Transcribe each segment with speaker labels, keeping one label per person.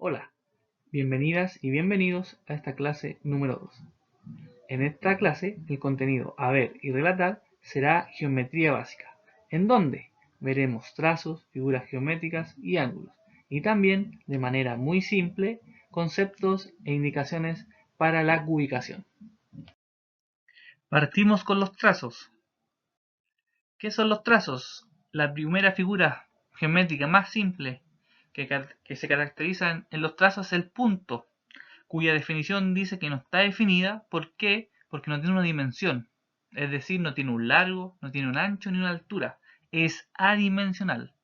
Speaker 1: Hola, bienvenidas y bienvenidos a esta clase número 2. En esta clase, el contenido a ver y relatar será geometría básica, en donde veremos trazos, figuras geométricas y ángulos, y también, de manera muy simple, conceptos e indicaciones para la cubicación. Partimos con los trazos. ¿Qué son los trazos? La primera figura geométrica más simple que se caracteriza en los trazos es el punto, cuya definición dice que no está definida. ¿Por qué? Porque no tiene una dimensión. Es decir, no tiene un largo, no tiene un ancho ni una altura. Es adimensional.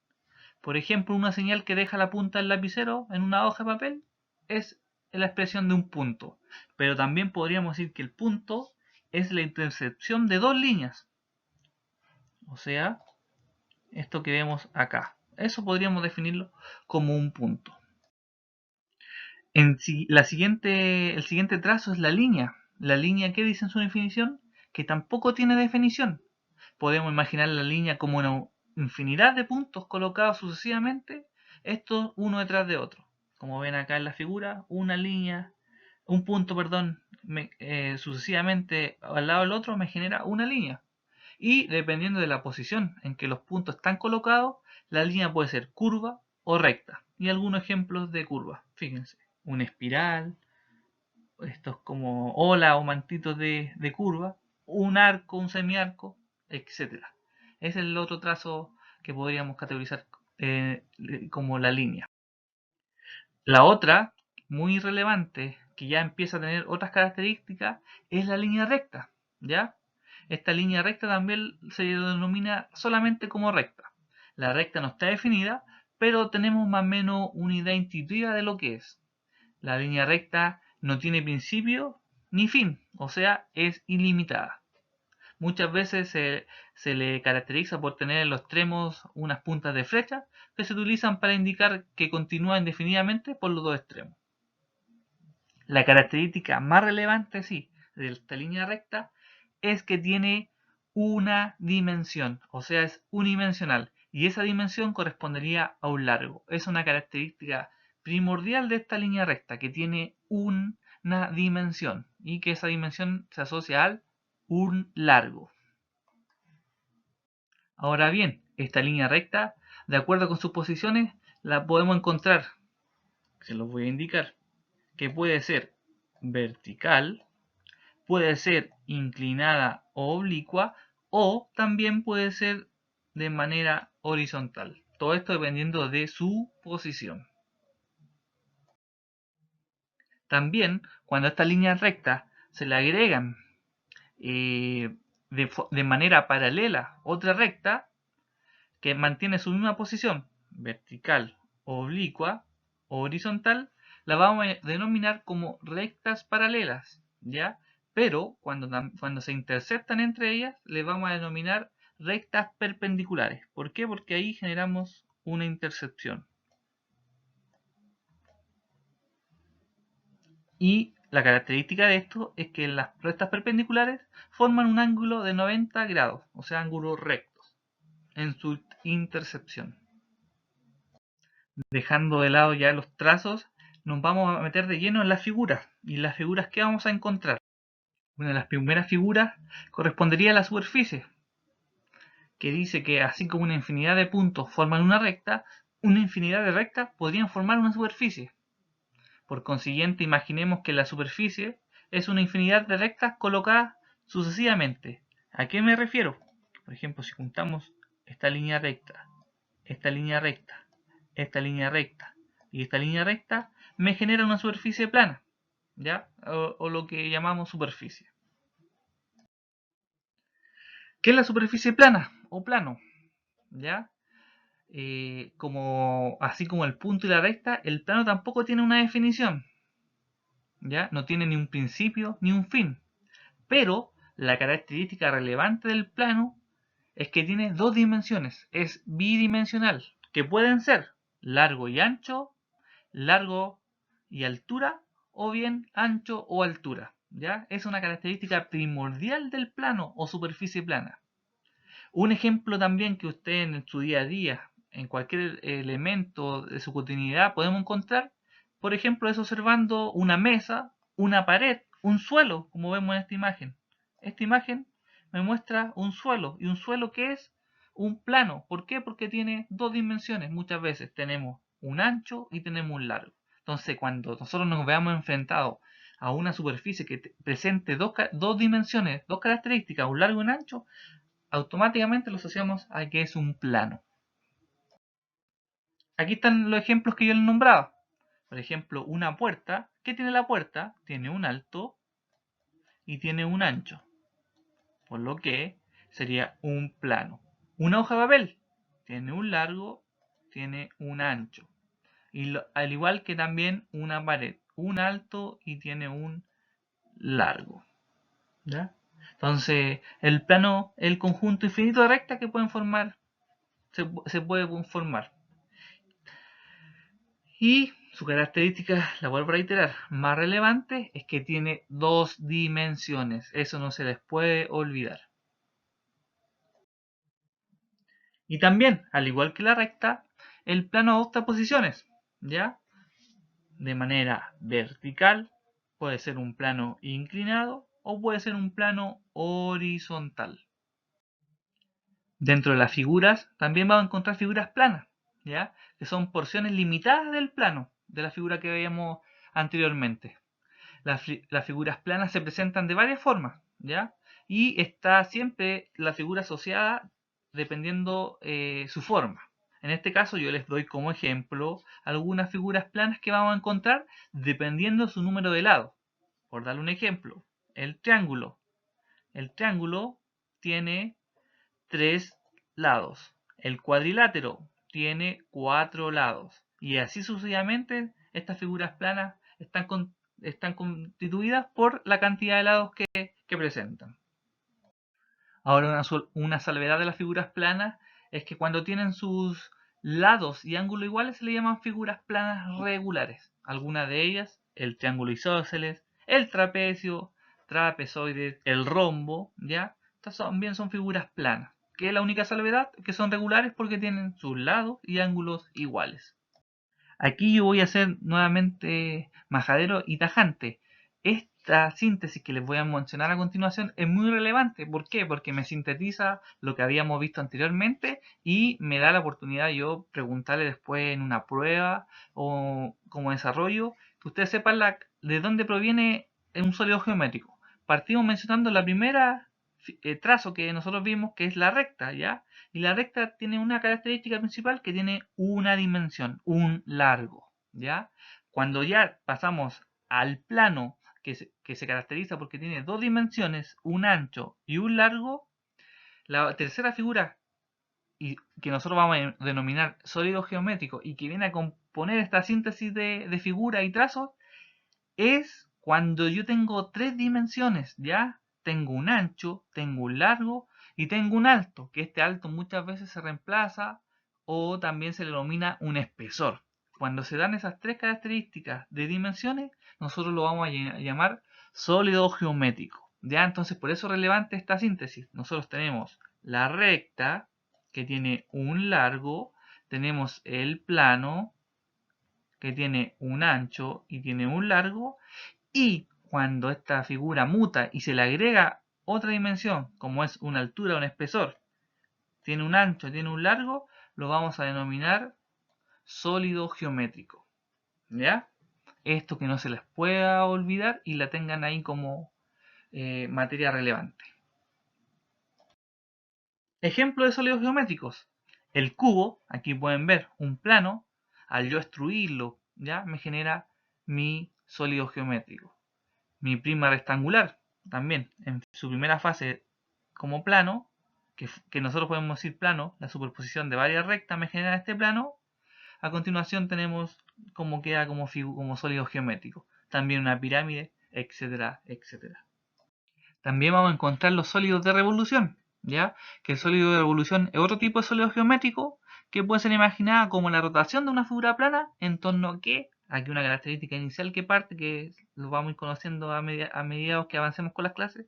Speaker 1: Por ejemplo, una señal que deja la punta del lapicero en una hoja de papel es la expresión de un punto. Pero también podríamos decir que el punto es la intersección de dos líneas. O sea, esto que vemos acá. Eso podríamos definirlo como un punto. El siguiente trazo es la línea. La línea, ¿qué dice en su definición? Que tampoco tiene definición. Podemos imaginar la línea como una infinidad de puntos colocados sucesivamente, estos uno detrás de otro. Como ven acá en la figura, un punto, perdón, sucesivamente al lado del otro me genera una línea. Y dependiendo de la posición en que los puntos están colocados, la línea puede ser curva o recta. Y algunos ejemplos de curva, fíjense, una espiral, estos como olas o mantitos de curva, un arco, un semiarco, etcétera. Es el otro trazo que podríamos categorizar como la línea. La otra, muy relevante, que ya empieza a tener otras características, es la línea recta, ¿ya? Esta línea recta también se denomina solamente como recta. La recta no está definida, pero tenemos más o menos una idea intuitiva de lo que es. La línea recta no tiene principio ni fin, o sea, es ilimitada. Muchas veces se le caracteriza por tener en los extremos unas puntas de flecha que se utilizan para indicar que continúa indefinidamente por los dos extremos. La característica más relevante, sí, de esta línea recta es que tiene una dimensión, o sea, es unidimensional, y esa dimensión correspondería a un largo. Es una característica primordial de esta línea recta, que tiene una dimensión, y que esa dimensión se asocia al un largo. Ahora bien, esta línea recta, de acuerdo con sus posiciones, la podemos encontrar, se los voy a indicar, que puede ser vertical, puede ser inclinada o oblicua, o también puede ser de manera horizontal. Todo esto dependiendo de su posición. También, cuando a esta línea recta se le agregan de manera paralela otra recta que mantiene su misma posición, vertical, oblicua o horizontal, la vamos a denominar como rectas paralelas, ¿ya? Pero cuando se interceptan entre ellas, le vamos a denominar rectas perpendiculares. ¿Por qué? Porque ahí generamos una intersección. Y la característica de esto es que las rectas perpendiculares forman un ángulo de 90 grados, o sea, ángulos rectos, en su intersección. Dejando de lado ya los trazos, nos vamos a meter de lleno en las figuras. ¿Y las figuras que vamos a encontrar? Bueno, las primeras figuras correspondería a la superficie, que dice que así como una infinidad de puntos forman una recta, una infinidad de rectas podrían formar una superficie. Por consiguiente, imaginemos que la superficie es una infinidad de rectas colocadas sucesivamente. ¿A qué me refiero? Por ejemplo, si juntamos esta línea recta, esta línea recta, esta línea recta y esta línea recta, me genera una superficie plana, ¿ya? O lo que llamamos superficie. ¿Qué es la superficie plana o plano? ¿Ya? Así como el punto y la recta, el plano tampoco tiene una definición, ¿ya? No tiene ni un principio ni un fin. Pero la característica relevante del plano es que tiene dos dimensiones, es bidimensional, que pueden ser largo y ancho, largo y altura, o bien ancho o altura. ¿Ya? Es una característica primordial del plano o superficie plana. Un ejemplo también que usted en su día a día, en cualquier elemento de su cotidianidad podemos encontrar, por ejemplo, es observando una mesa, una pared, un suelo, como vemos en esta imagen. Esta imagen me muestra un suelo, y un suelo que es un plano. ¿Por qué? Porque tiene dos dimensiones. Muchas veces tenemos un ancho y tenemos un largo. Entonces, cuando nosotros nos veamos enfrentados a una superficie que presente dos dimensiones, dos características, un largo y un ancho, automáticamente lo asociamos a que es un plano. Aquí están los ejemplos que yo les nombraba. Por ejemplo, una puerta. ¿Qué tiene la puerta? Tiene un alto y tiene un ancho, por lo que sería un plano. Una hoja de papel tiene un largo, tiene un ancho. Y al igual que también una pared, un alto y tiene un largo. ¿Ya? Entonces, el plano es el conjunto infinito de rectas que pueden formar, se puede formar. Y su característica, la vuelvo a reiterar, más relevante es que tiene dos dimensiones. Eso no se les puede olvidar. Y también, al igual que la recta, el plano adopta posiciones, ¿ya? De manera vertical, puede ser un plano inclinado o puede ser un plano horizontal. Dentro de las figuras también vamos a encontrar figuras planas, ¿ya? Que son porciones limitadas del plano, de la figura que veíamos anteriormente. Las figuras planas se presentan de varias formas, ¿ya? Y está siempre la figura asociada dependiendo su forma. En este caso yo les doy como ejemplo algunas figuras planas que vamos a encontrar dependiendo su número de lados. Por darle un ejemplo, el triángulo. El triángulo tiene 3 lados. El cuadrilátero tiene 4 lados. Y así sucesivamente, estas figuras planas están constituidas por la cantidad de lados que presentan. Ahora, una salvedad de las figuras planas es que cuando tienen sus lados y ángulos iguales se le llaman figuras planas regulares. Algunas de ellas, el triángulo isósceles, el trapecio, trapezoides, el rombo, ¿ya? Estas también son figuras planas. Que es la única salvedad, que son regulares porque tienen sus lados y ángulos iguales. Aquí yo voy a ser nuevamente majadero y tajante. Esta síntesis que les voy a mencionar a continuación es muy relevante. ¿Por qué? Porque me sintetiza lo que habíamos visto anteriormente y me da la oportunidad de yo preguntarle después en una prueba o como desarrollo que ustedes sepan de dónde proviene un sólido geométrico. Partimos mencionando la primera trazo que nosotros vimos, que es la recta, ¿ya? Y la recta tiene una característica principal que tiene una dimensión, un largo, ¿ya? Cuando ya pasamos al plano que se caracteriza porque tiene dos dimensiones, un ancho y un largo, la tercera figura y que nosotros vamos a denominar sólido geométrico y que viene a componer esta síntesis de figura y trazos es cuando yo tengo tres dimensiones, ¿ya? Tengo un ancho, tengo un largo y tengo un alto, que este alto muchas veces se reemplaza o también se le denomina un espesor. Cuando se dan esas tres características de dimensiones, nosotros lo vamos a llamar sólido geométrico, ¿ya? Entonces, por eso es relevante esta síntesis. Nosotros tenemos la recta, que tiene un largo, tenemos el plano, que tiene un ancho y tiene un largo, y cuando esta figura muta y se le agrega otra dimensión, como es una altura o un espesor, tiene un ancho, tiene un largo, lo vamos a denominar sólido geométrico. ¿Ya? Esto que no se les pueda olvidar y la tengan ahí como materia relevante. Ejemplo de sólidos geométricos. El cubo, aquí pueden ver un plano, al yo extruirlo, ¿ya? Me genera mi sólido geométrico. Mi prima rectangular, también en su primera fase como plano, que nosotros podemos decir plano, la superposición de varias rectas me genera este plano. A continuación tenemos como queda como sólido geométrico. También una pirámide, etcétera, etcétera. También vamos a encontrar los sólidos de revolución, ¿ya? Que el sólido de revolución es otro tipo de sólido geométrico que puede ser imaginada como la rotación de una figura plana en torno a que, aquí una característica inicial que parte, que lo vamos a ir conociendo a medida que avancemos con las clases,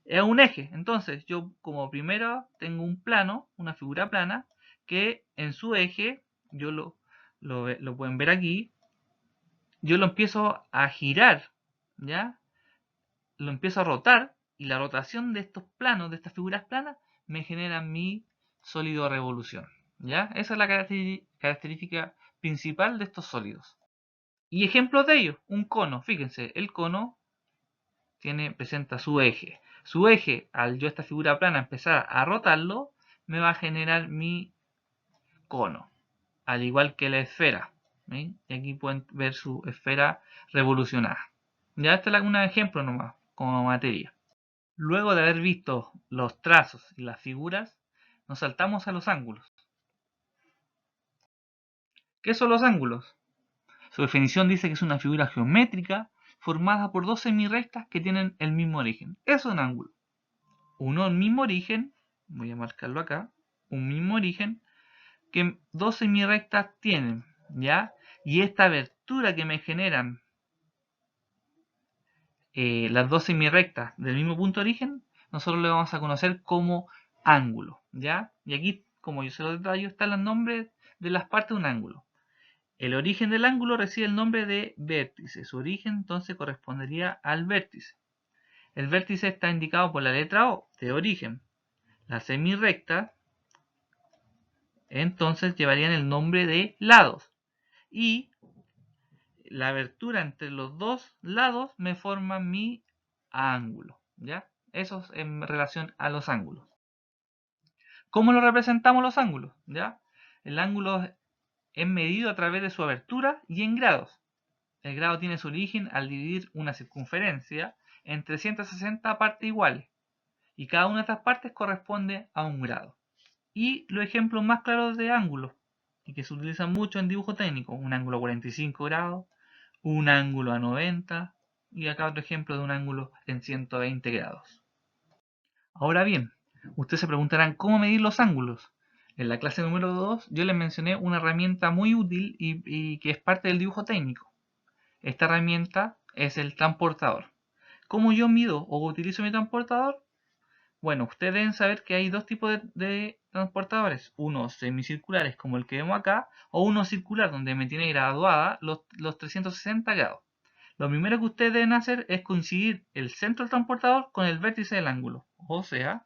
Speaker 1: es un eje. Entonces, yo como primero tengo un plano, una figura plana, que en su eje, yo lo pueden ver aquí, yo lo empiezo a girar, ¿ya? Lo empiezo a rotar y la rotación de estos planos, de estas figuras planas, me genera mi sólido revolución, ¿ya? Esa es la característica principal de estos sólidos. Y ejemplos de ello, un cono, fíjense, el cono presenta su eje. Su eje, al yo esta figura plana empezar a rotarlo, me va a generar mi cono, al igual que la esfera. ¿Ven? Y aquí pueden ver su esfera revolucionada. Ya este es un ejemplo nomás, como materia. Luego de haber visto los trazos y las figuras, nos saltamos a los ángulos. ¿Qué son los ángulos? Su definición dice que es una figura geométrica formada por dos semirectas que tienen el mismo origen. Eso es un ángulo. Un mismo origen, voy a marcarlo acá, un mismo origen que dos semirectas tienen, ¿ya? Y esta abertura que me generan las dos semirectas del mismo punto de origen, nosotros le vamos a conocer como ángulo, ¿ya? Y aquí, como yo se lo detallo, están los nombres de las partes de un ángulo. El origen del ángulo recibe el nombre de vértice. Su origen entonces correspondería al vértice. El vértice está indicado por la letra O, de origen. Las semirectas entonces llevarían el nombre de lados. Y la abertura entre los dos lados me forma mi ángulo, ¿ya? Eso es en relación a los ángulos. ¿Cómo lo representamos los ángulos? ¿Ya? El ángulo es medido a través de su abertura y en grados. El grado tiene su origen al dividir una circunferencia en 360 partes iguales, y cada una de estas partes corresponde a un grado. Y los ejemplos más claros de ángulos, y que se utilizan mucho en dibujo técnico, un ángulo a 45 grados, un ángulo a 90, y acá otro ejemplo de un ángulo en 120 grados. Ahora bien, ustedes se preguntarán cómo medir los ángulos. En la clase número 2 yo les mencioné una herramienta muy útil y que es parte del dibujo técnico. Esta herramienta es el transportador. ¿Cómo yo mido o utilizo mi transportador? Bueno, ustedes deben saber que hay dos tipos de transportadores. Unos semicirculares como el que vemos acá, o uno circular donde me tiene graduada los 360 grados. Lo primero que ustedes deben hacer es coincidir el centro del transportador con el vértice del ángulo. O sea,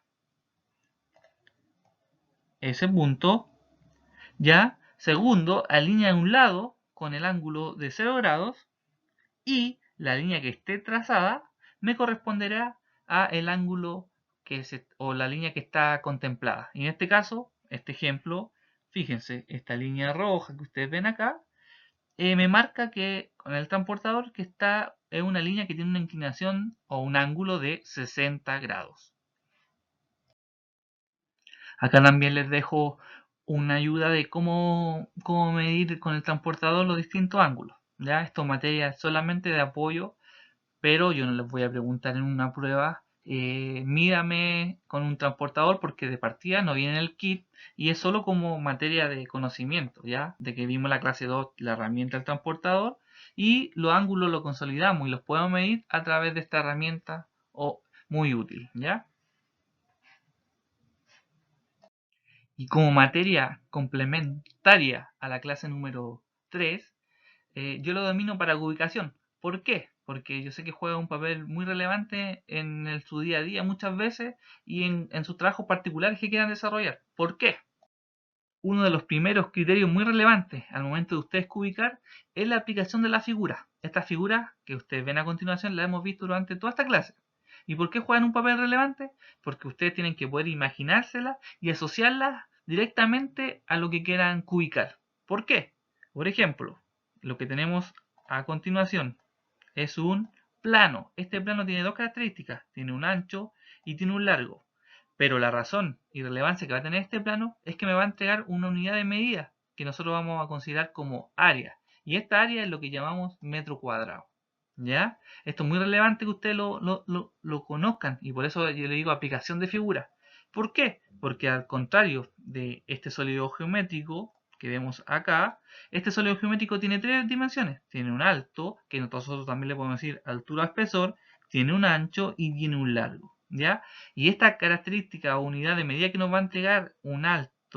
Speaker 1: ese punto. Ya, segundo, alinea un lado con el ángulo de 0 grados y la línea que esté trazada me corresponderá a el ángulo o la línea que está contemplada. Y en este caso, este ejemplo, fíjense, esta línea roja que ustedes ven acá, me marca que con el transportador que está en una línea que tiene una inclinación o un ángulo de 60 grados. Acá también les dejo una ayuda de cómo medir con el transportador los distintos ángulos. ¿Ya? Esto es materia solamente de apoyo, pero yo no les voy a preguntar en una prueba, mídame con un transportador porque de partida no viene en el kit y es solo como materia de conocimiento, ¿ya? De que vimos la clase 2, la herramienta del transportador y los ángulos los consolidamos y los podemos medir a través de esta herramienta muy útil, ¿ya? Y como materia complementaria a la clase número 3, yo lo domino para ubicación. ¿Por qué? Porque yo sé que juega un papel muy relevante en su día a día muchas veces y en sus trabajos particulares que quieran desarrollar. ¿Por qué? Uno de los primeros criterios muy relevantes al momento de ustedes ubicar es la aplicación de la figura. Esta figura que ustedes ven a continuación la hemos visto durante toda esta clase. ¿Y por qué juegan un papel relevante? Porque ustedes tienen que poder imaginársela y asociarla directamente a lo que quieran ubicar. ¿Por qué? Por ejemplo, lo que tenemos a continuación es un plano. Este plano tiene dos características, tiene un ancho y tiene un largo. Pero la razón y relevancia que va a tener este plano es que me va a entregar una unidad de medida que nosotros vamos a considerar como área. Y esta área es lo que llamamos metro cuadrado. ¿Ya? Esto es muy relevante que ustedes lo conozcan y por eso yo le digo aplicación de figura. ¿Por qué? Porque al contrario de este sólido geométrico que vemos acá, este sólido geométrico tiene tres dimensiones. Tiene un alto, que nosotros también le podemos decir altura o espesor, tiene un ancho y tiene un largo. ¿Ya? Y esta característica o unidad de medida que nos va a entregar un alto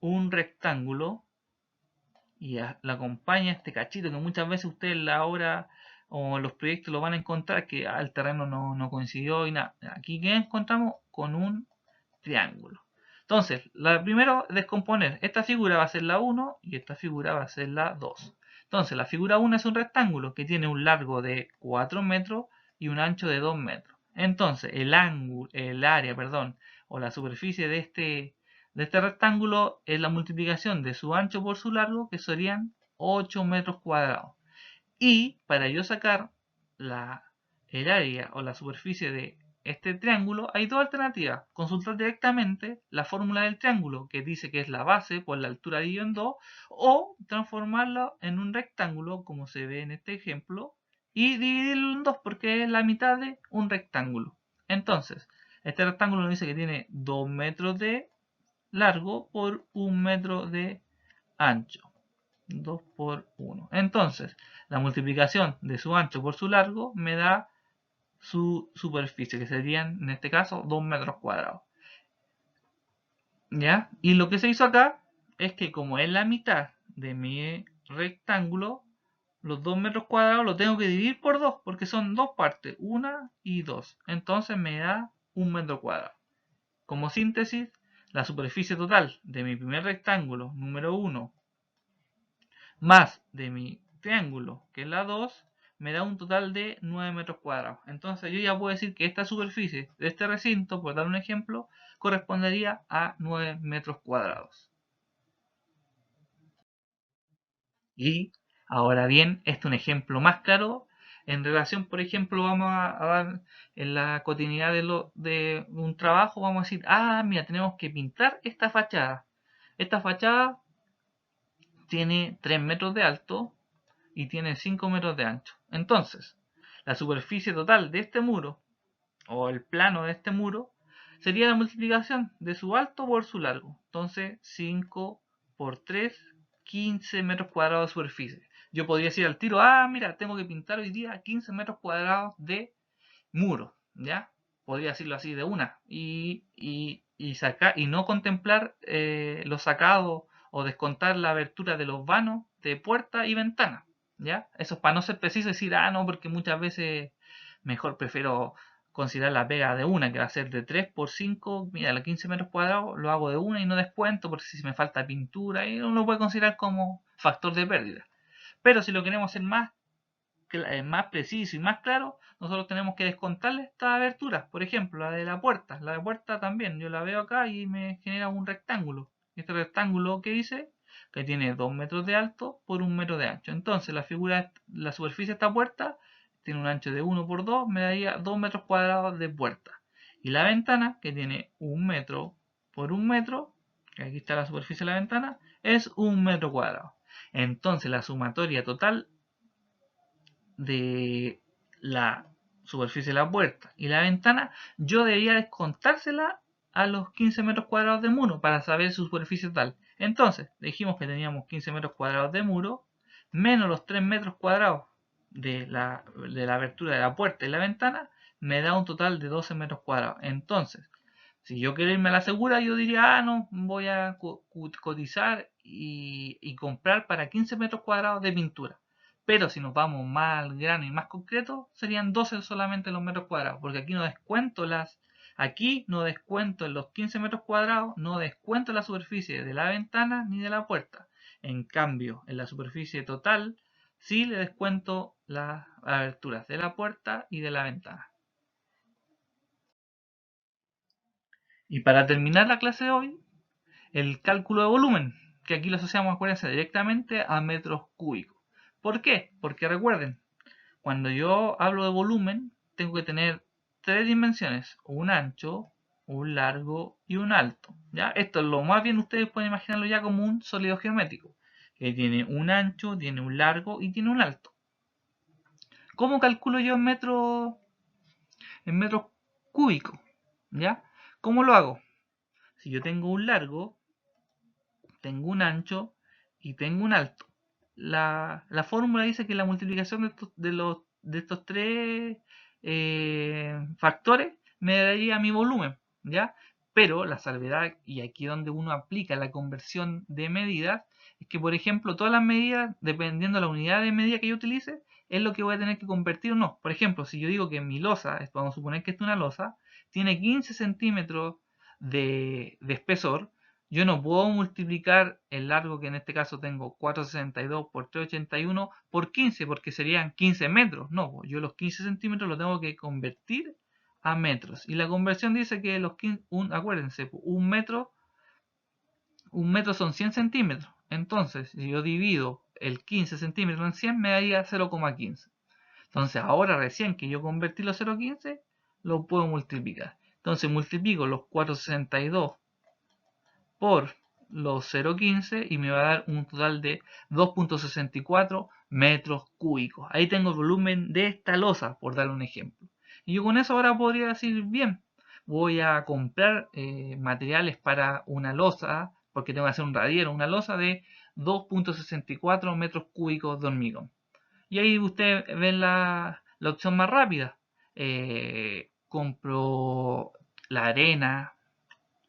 Speaker 1: un rectángulo y la acompaña este cachito que muchas veces ustedes en la obra o en los proyectos lo van a encontrar que el terreno no coincidió y nada. Aquí que encontramos con un triángulo. Entonces, primero descomponer. Esta figura va a ser la 1 y esta figura va a ser la 2. Entonces, la figura 1 es un rectángulo que tiene un largo de 4 metros y un ancho de 2 metros. Entonces, el área, perdón, o la superficie de este rectángulo es la multiplicación de su ancho por su largo, que serían 8 metros cuadrados. Y para yo sacar el área o la superficie de este triángulo, hay dos alternativas. Consultar directamente la fórmula del triángulo, que dice que es la base por la altura dividido en 2, o transformarlo en un rectángulo, como se ve en este ejemplo, y dividirlo en 2, porque es la mitad de un rectángulo. Entonces, este rectángulo nos dice que tiene 2 metros de largo por 1 metro de ancho. 2 por 1. Entonces, la multiplicación de su ancho por su largo me da su superficie, que serían, en este caso, 2 metros cuadrados. ¿Ya? Y lo que se hizo acá es que como es la mitad de mi rectángulo, los 2 metros cuadrados los tengo que dividir por 2, porque son dos partes, 1 y 2. Entonces me da 1 metro cuadrado. Como síntesis, la superficie total de mi primer rectángulo, número 1, más de mi triángulo, que es la 2, me da un total de 9 metros cuadrados. Entonces yo ya puedo decir que esta superficie de este recinto, por dar un ejemplo, correspondería a 9 metros cuadrados. Y ahora bien, este es un ejemplo más claro en relación, por ejemplo, vamos a dar en la cotidianidad de un trabajo, vamos a decir, mira, tenemos que pintar esta fachada. Esta fachada tiene 3 metros de alto y tiene 5 metros de ancho. Entonces, la superficie total de este muro, o el plano de este muro, sería la multiplicación de su alto por su largo. Entonces, 5 por 3, 15 metros cuadrados de superficie. Yo podría decir al tiro, mira, tengo que pintar hoy día 15 metros cuadrados de muro, ¿ya? Podría decirlo así de una. Y no contemplar los sacados o descontar la abertura de los vanos de puerta y ventana, ¿ya? Eso es para no ser preciso y decir, no, porque muchas veces mejor prefiero considerar la pega de una, que va a ser de 3 por 5, mira, los 15 metros cuadrados lo hago de una y no descuento, porque si me falta pintura, y uno lo puede considerar como factor de pérdida. Pero si lo queremos hacer más preciso y más claro, nosotros tenemos que descontarle estas aberturas. Por ejemplo, la de la puerta. La de puerta también, yo la veo acá y me genera un rectángulo. Este rectángulo que dice que tiene 2 metros de alto por 1 metro de ancho. Entonces la superficie de esta puerta tiene un ancho de 1 por 2, me daría 2 metros cuadrados de puerta. Y la ventana, que tiene 1 metro por 1 metro, que aquí está la superficie de la ventana, es 1 metro cuadrado. Entonces la sumatoria total de la superficie de la puerta y la ventana, yo debería descontársela a los 15 metros cuadrados de muro para saber su superficie total. Entonces, dijimos que teníamos 15 metros cuadrados de muro, menos los 3 metros cuadrados de la abertura de la puerta y la ventana, me da un total de 12 metros cuadrados. Entonces, si yo quiero irme a la segura, yo diría, no, voy a cotizar y comprar para 15 metros cuadrados de pintura. Pero si nos vamos más al grano y más concreto, serían 12 solamente los metros cuadrados, porque aquí no descuento en los 15 metros cuadrados, no descuento la superficie de la ventana ni de la puerta. En cambio, en la superficie total, sí le descuento las aberturas de la puerta y de la ventana. Y para terminar la clase de hoy, el cálculo de volumen, que aquí lo asociamos, acuérdense, directamente a metros cúbicos. ¿Por qué? Porque recuerden, cuando yo hablo de volumen, tengo que tener tres dimensiones, un ancho, un largo y un alto. ¿Ya? Esto lo más bien ustedes pueden imaginarlo ya como un sólido geométrico, que tiene un ancho, tiene un largo y tiene un alto. ¿Cómo calculo yo en metros cúbicos? ¿Ya? ¿Cómo lo hago? Si yo tengo un largo, tengo un ancho y tengo un alto. La fórmula dice que la multiplicación de estos tres factores me daría mi volumen, ¿ya? Pero la salvedad, y aquí donde uno aplica la conversión de medidas, es que, por ejemplo, todas las medidas, dependiendo de la unidad de medida que yo utilice, es lo que voy a tener que convertir o no. Por ejemplo, si yo digo que mi losa, vamos a suponer que es una losa, tiene 15 centímetros de espesor, yo no puedo multiplicar el largo, que en este caso tengo 462 por 381 por 15, porque serían 15 metros. No, yo los 15 centímetros los tengo que convertir a metros. Y la conversión dice que los 15, acuérdense, un metro son 100 centímetros. Entonces, si yo divido el 15 centímetros en 100, me daría 0,15. Entonces, ahora recién que yo convertí los 0,15, lo puedo multiplicar. Entonces, multiplico los 462 por los 0,15 y me va a dar un total de 2,64 metros cúbicos. Ahí tengo el volumen de esta losa, por dar un ejemplo. Y yo con eso ahora podría decir, bien, voy a comprar materiales para una losa, porque tengo que hacer un radiero, una losa de 2,64 metros cúbicos de hormigón. Y ahí usted ve la opción más rápida. Compro la arena,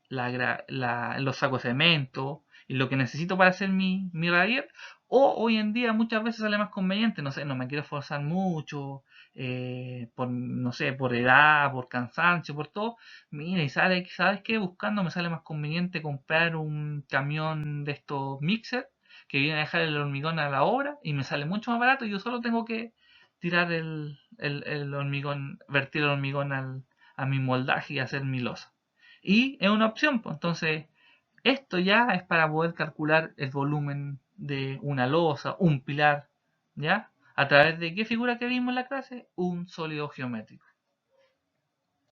Speaker 1: los sacos de cemento y lo que necesito para hacer mi radier. O hoy en día muchas veces sale más conveniente, no sé, no me quiero esforzar mucho, por, no sé, por edad, por cansancio, por todo. Mira, y ¿sabes qué? Buscando me sale más conveniente comprar un camión de estos mixer que viene a dejar el hormigón a la obra y me sale mucho más barato y yo solo tengo que tirar el hormigón, vertir el hormigón a mi moldaje y hacer mi losa. Y es una opción, pues entonces esto ya es para poder calcular el volumen de una losa, un pilar, ¿ya? ¿A través de qué figura que vimos en la clase? Un sólido geométrico.